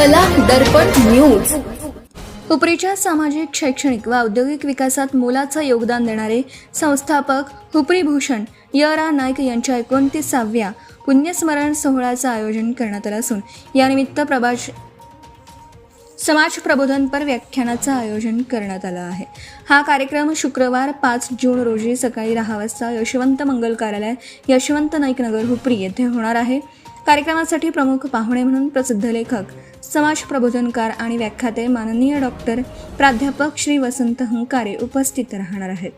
कला दर्पण न्यूज. हुपरीच्या सामाजिक, शैक्षणिक व औद्योगिक विकासात मोलाचं योगदान देणारे संस्थापक हुपरी भूषण य.रा. नाईक यांच्या 29व्या पुण्यस्मरण सोहळ्याचं आयोजन करण्यात आलं असून यानिमित्त समाज प्रबोधनपर व्याख्यानाचं आयोजन करण्यात आलं आहे. हा कार्यक्रम शुक्रवार 5 जून रोजी सकाळी 10 वाजता यशवंत मंगल कार्यालय, यशवंत नाईक नगर, हुपरी येथे होणार आहे. कार्यक्रमासाठी प्रमुख पाहुणे म्हणून प्रसिद्ध लेखक, समाज प्रबोधनकार आणि व्याख्याते माननीय डॉक्टर प्राध्यापक श्री वसंत हंकारे उपस्थित राहणार आहेत.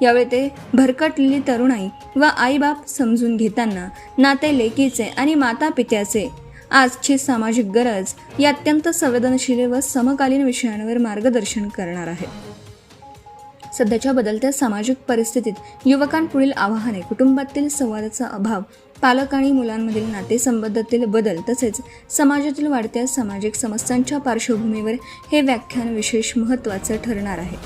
यावेळी ते भरकटलेली तरुणाई व आईबाप समजून घेताना नाते लेकीचे आणि माता पित्याचे, आजची सामाजिक गरज या अत्यंत संवेदनशील व समकालीन विषयांवर मार्गदर्शन करणार आहेत. सध्याच्या बदलत्या सामाजिक परिस्थितीत युवकांपुढील आव्हाने, कुटुंबातील संवादाचा अभाव, पालक आणि मुलांमधील नातेसंबंधातील बदल तसेच समाजातील वाढत्या सामाजिक समस्यांच्या पार्श्वभूमीवर हे व्याख्यान विशेष महत्त्वाचं ठरणार आहे.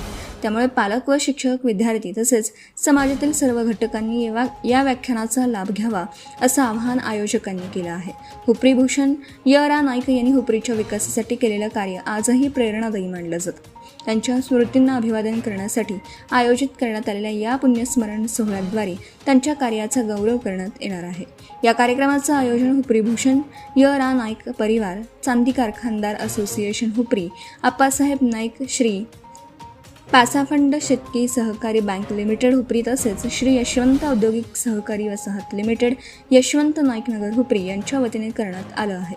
त्यामुळे पालक व शिक्षक, विद्यार्थी तसेच समाजातील सर्व घटकांनी या व्याख्यानाचा लाभ घ्यावा असं आवाहन आयोजकांनी केलं आहे. हुपरी भूषण य.रा. नाईक यांनी हुपरीच्या विकासासाठी केलेलं कार्य आजही प्रेरणादायी मानलं जातं. त्यांच्या स्मृतींना अभिवादन करण्यासाठी आयोजित करण्यात आलेल्या या पुण्यस्मरण सोहळ्याद्वारे त्यांच्या कार्याचा गौरव करण्यात येणार आहे. या कार्यक्रमाचं आयोजन हुपरी भूषण य.रा. नाईक परिवार, चांदी कारखानदार असोसिएशन हुपरी, आप्पासाहेब नाईक, श्री पासाफंड शेतकी सहकारी बँक लिमिटेड हुपरी तसेच श्री यशवंत औद्योगिक सहकारी वसाहत लिमिटेड, यशवंत नाईक नगर, हुपरी यांच्या वतीने करण्यात आलं आहे.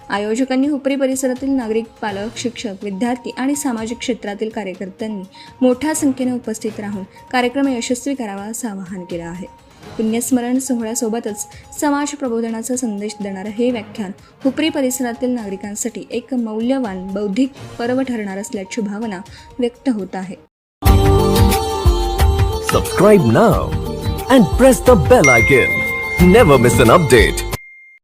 आयोजकांनी हुपरी परिसरातील नागरिक, पालक, शिक्षक, विद्यार्थी आणि सामाजिक क्षेत्रातील कार्यकर्त्यांनी मोठ्या संख्येने उपस्थित राहून कार्यक्रम यशस्वी करावा असं आवाहन केलं आहे. पुण्यस्मरण सोहळ्यासोबतच समाज प्रबोधनाचा संदेश देणारं हे व्याख्यान हुपरी परिसरातील नागरिकांसाठी एक मौल्यवान बौद्धिक पर्व ठरणार असल्याची भावना व्यक्त होत आहे. Subscribe now and press the bell icon. Never miss an update.